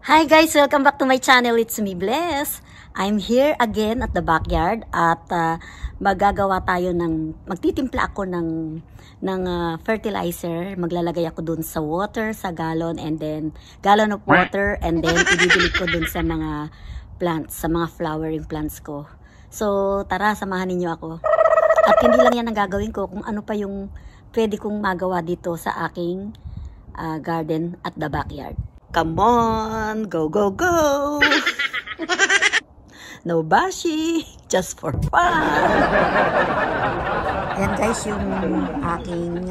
Hi guys! Welcome back to my channel. It's me, Bless. I'm here again at the backyard at magtitimpla ako ng fertilizer. Maglalagay ako dun sa water, sa gallon, and then gallon of water, and then ibibilig ko dun sa mga plants, sa mga flowering plants ko. So tara, samahan ninyo ako. At hindi lang yan ang gagawin ko, kung ano pa yung pwede kong magawa dito sa aking garden at the backyard. Come on! Go, go, go! No bashi! Just for fun! Ayan guys, yung aking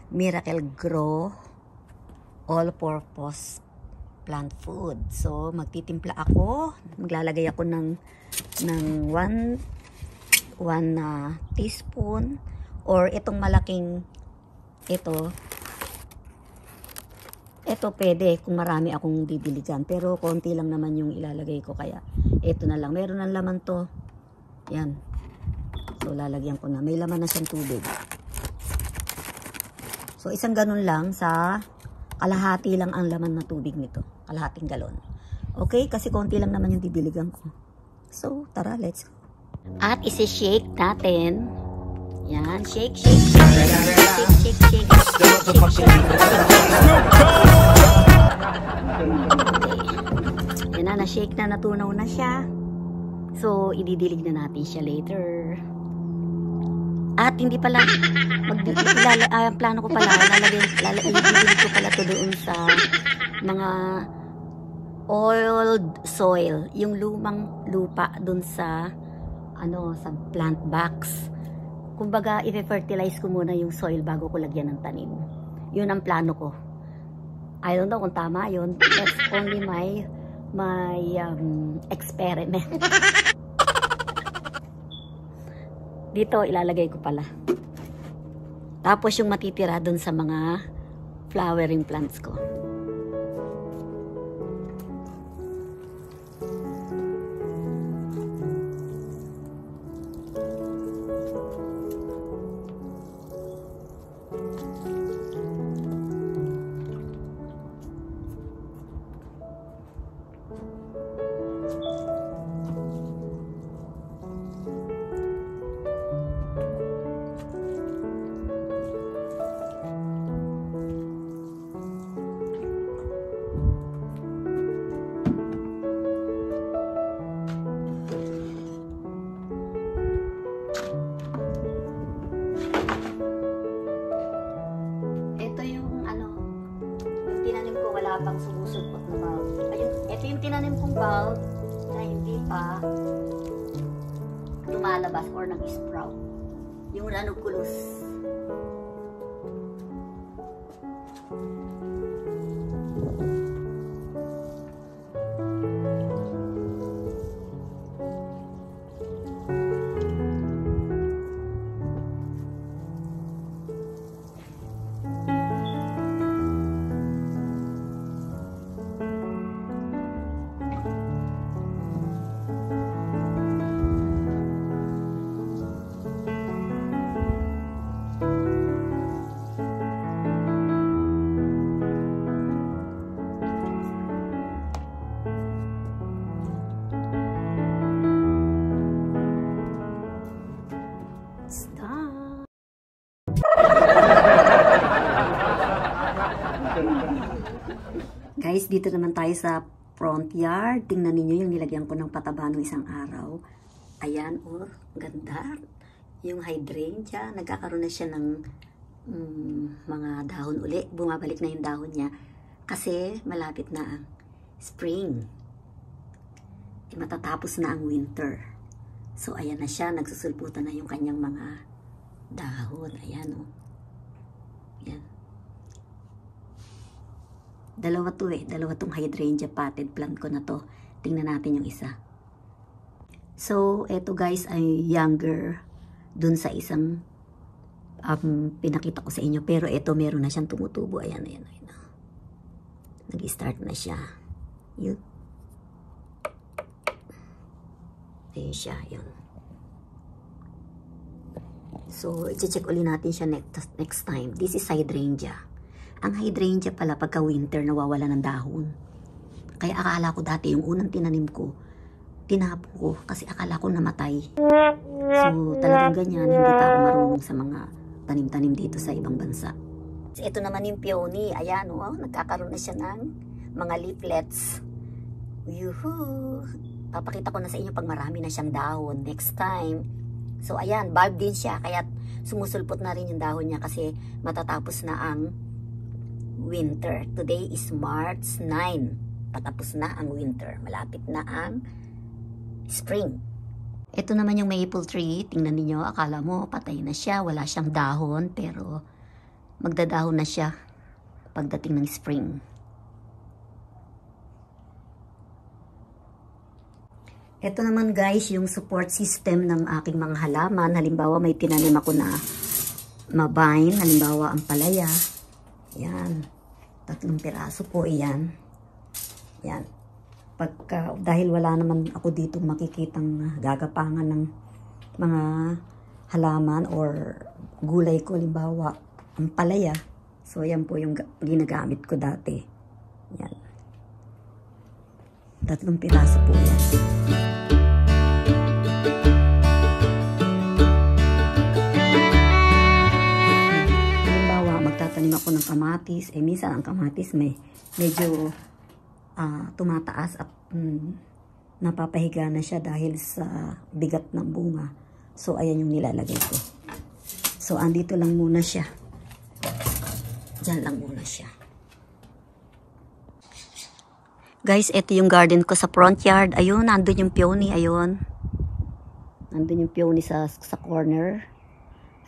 Miracle Grow all-purpose plant food. So, magtitimpla ako. Maglalagay ako ng 1 teaspoon or itong malaking ito pwede kung marami akong bibili dyan. Pero konti lang naman yung ilalagay ko. Kaya ito na lang. Meron ng laman to. Yan. So lalagyan ko na. May laman na siyang tubig. So isang ganun lang sa kalahati lang ang laman na tubig nito. Kalahating galon. Okay? Kasi konti lang naman yung bibiligan ko. So tara, let's go. At isi-shake natin. Yan. Shake, shake, shake. Shake, shake, shake. Shake, shake. Okay. Yan na, na-shake na, natunaw na siya. So, ididilig na natin siya later. At hindi pala, ang plano ko pala, ididilig ko pala ito doon sa mga oiled soil. Yung lumang lupa doon sa, sa plant box. Kumbaga, i-fertilize ko muna yung soil bago ko lagyan ng tanim. Yun ang plano ko. I don't know kung tama yun. That's only my experiment. Dito, ilalagay ko pala. Tapos yung matitira dun sa mga flowering plants ko. Pang sumusulpot na bulb. Ayun, ito yung tinanim kong bulb na hindi pa lumalabas or nag-sprout. Yung ranunculus. Guys, dito naman tayo sa front yard. Tingnan niyo yung nilagyan ko ng pataba ng isang araw. Ayan, ganda. Yung hydrangea, nagkakaroon na siya ng mga dahon uli. Bumabalik na yung dahon niya. Kasi malapit na ang spring. Matatapos na ang winter. So, ayan na siya. Nagsusulputan na yung kanyang mga dahon. Ayan, Ayan. Dalawa tong hydrangea potted plant ko na to. Tingnan natin yung isa. So, eto guys ay younger dun sa isang pinakita ko sa inyo. Pero eto meron na siyang tumutubo. Ayan. Nag-start na siya. Yun. Ayan siya. Yun. So, i-check ulit natin siya next time. This is hydrangea. Ang hydrangea pala pagka winter nawawala ng dahon. Kaya akala ko dati, yung unang tinanim ko, tinapo ko kasi akala ko namatay. So, talagang ganyan, hindi pa ako marunong sa mga tanim-tanim dito sa ibang bansa. Ito naman yung peony. Ayan, oh, nagkakaroon na siya ng mga leaflets. Yuhuu! Papakita ko na sa inyo pag marami na siyang dahon next time. So, ayan, bulb din siya. Kaya sumusulpot na rin yung dahon niya kasi matatapos na ang winter. Today is March 9. Patapos na ang winter. Malapit na ang spring. Ito naman yung maple tree. Tingnan niyo, akala mo patay na siya. Wala siyang dahon, pero magdadahon na siya pagdating ng spring. Ito naman guys, yung support system ng aking mga halaman. Halimbawa, may tinanim ako na mabine. Halimbawa, ang palaya. Yan. 3 piraso po, yan. Yan. Dahil wala naman ako dito makikitang gagapangan ng mga halaman or gulay ko, halimbawa, ang palaya. So, yan po yung ginagamit ko dati. Yan. 3 piraso po yan. Magtatanim ako ng kamatis. Minsan ang kamatis medyo tumataas at napapahiga na siya dahil sa bigat ng bunga. So, ayan yung nilalagay ko. So, andito lang muna siya. Diyan lang muna siya. Guys, ito yung garden ko sa front yard. Ayun, nandun yung peony. Ayun. Nandun yung peony sa corner.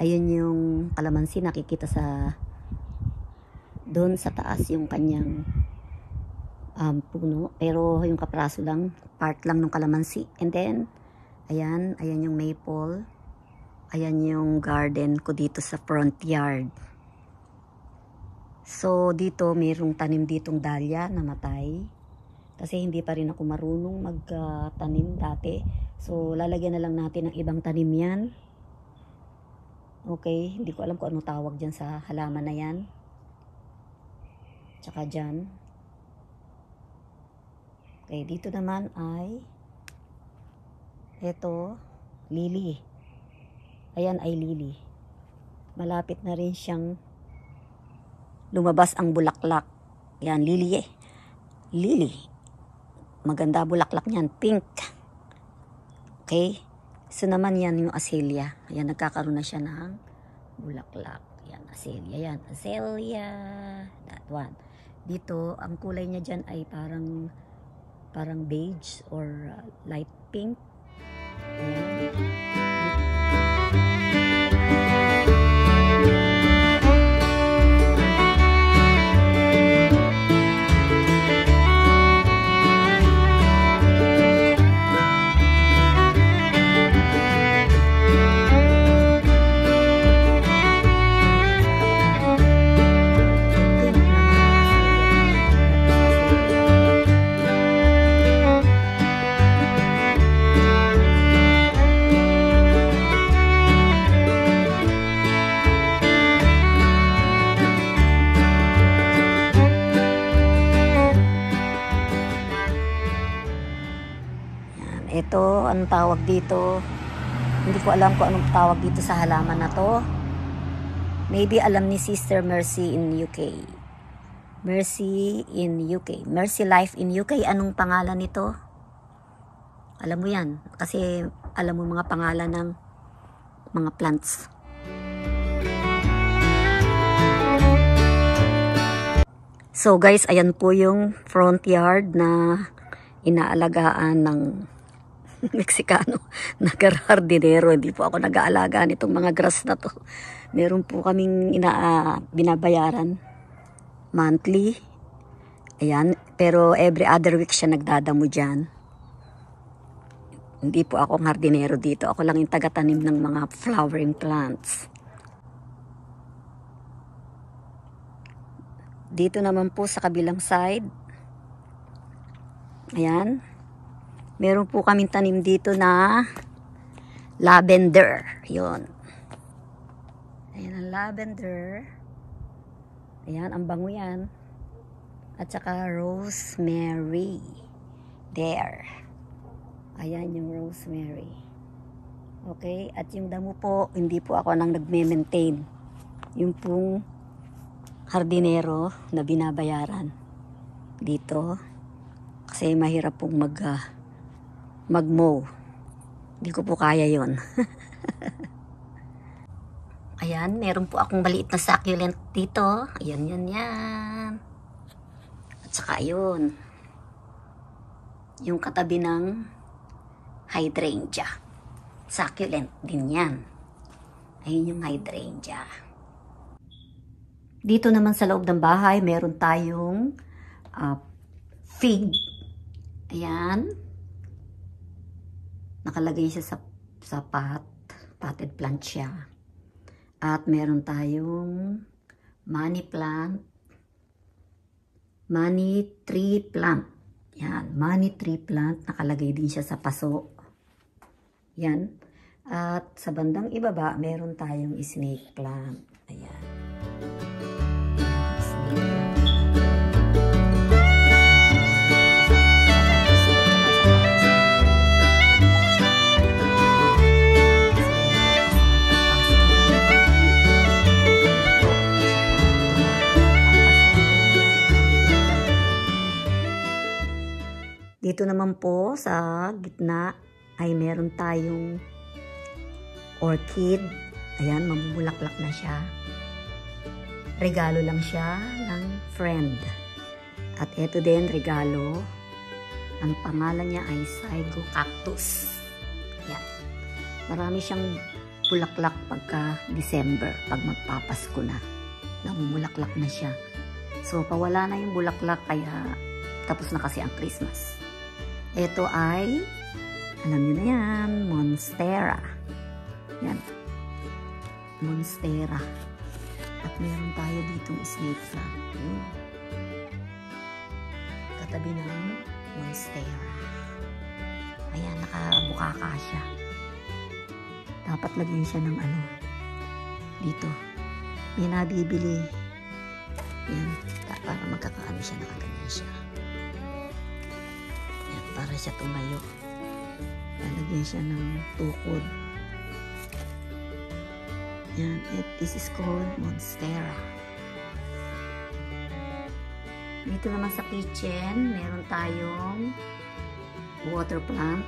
Ayun yung kalamansi. Nakikita sa doon sa taas yung kanyang puno. Pero yung kapraso lang. Part lang ng kalamansi. And then, ayan yung maple. Ayan yung garden ko dito sa front yard. So, dito, mayroong tanim ditong dahlia na matay. Kasi hindi pa rin ako marunong magtanim dati. So, lalagyan na lang natin ng ibang tanim yan. Okay, hindi ko alam kung ano tawag dyan sa halaman na yan. Tsaka dyan. Okay, dito naman ay ito, lily. Ayan ay lily. Malapit na rin siyang lumabas ang bulaklak. Yan, lily eh. Lily. Maganda bulaklak niyan, pink. Okay? So naman yan yung azalea. Ayan, nagkakaroon na siya ng bulaklak. Yan, azalea. Yan, azalea. That one. Dito, ang kulay niya dyan ay parang beige or light pink. Ayan. Ito, anong tawag dito? Hindi ko alam kung anong tawag dito sa halaman na to. Maybe alam ni Sister Mercy in UK. Mercy in UK. Mercy Life in UK. Anong pangalan nito? Alam mo yan. Kasi alam mo mga pangalan ng mga plants. So guys, ayan po yung front yard na inaalagaan ng Meksikano na garhardinero. Hindi po ako nag-aalaga nitong mga grass na to. Meron po kaming binabayaran monthly. Ayan. Pero every other week siya nagdadamo dyan. Hindi po ako hardinero dito. Ako lang yung taga-tanim ng mga flowering plants. Dito naman po sa kabilang side. Ayan. Meron po kaming tanim dito na lavender. Yun. Ayan ang lavender. Ayan, ang bango yan. At saka rosemary. There. Ayan yung rosemary. Okay? At yung damo po, hindi po ako nang nagme-maintain. Yung pong hardinero na binabayaran dito. Kasi mahirap pong mag-mow. Hindi ko po kaya yon. Ayan, meron po akong maliit na succulent dito. Ayan, yan. At saka yun. Yung katabi ng hydrangea. Succulent din yan. Ayun yung hydrangea. Dito naman sa loob ng bahay, meron tayong fig. Ayan. Nakalagay siya sa potted plant siya. At meron tayong money plant. Money tree plant. Yan, money tree plant. Nakalagay din siya sa paso. Yan. At sa bandang ibaba, meron tayong snake plant. Ayan. Dito naman po sa gitna ay meron tayong orchid. Ayan, mamumulaklak na siya. Regalo lang siya ng friend. At ito din, regalo. Ang pangalan niya ay Saigo Cactus. Ayan. Marami siyang bulaklak pagka December, pag magpapasko na. Namumulaklak na siya. So, pawala na yung bulaklak, kaya tapos na kasi ang Christmas. Ito ay, alam niyo na yan, Monstera. Yan. Monstera. At meron tayo ditong snake plant. Katabi ng Monstera. Ayan, nakabukaka siya. Dapat lagyan siya ng ano, dito. May nabibili. Yan, para magkakaano siya, nakaganyan siya. Para siya tumayo. Lalagyan siya ng tukod. Yan. This is called Monstera. Dito naman sa kitchen, meron tayong water plant.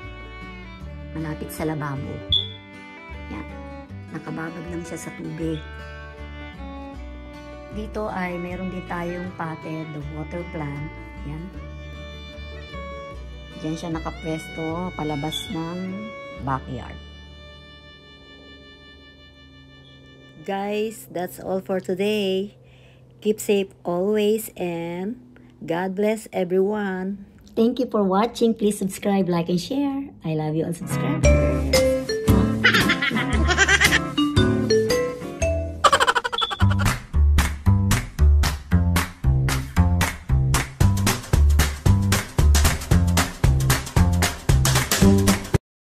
Malapit sa lababo. Yan. Nakababad lang siya sa tubig. Dito ay meron din tayong potted water plant. Yan. Diyan siya nakapwesto palabas ng backyard. Guys, that's all for today. Keep safe always and God bless everyone. Thank you for watching. Please subscribe, like, and share. I love you all subscribers.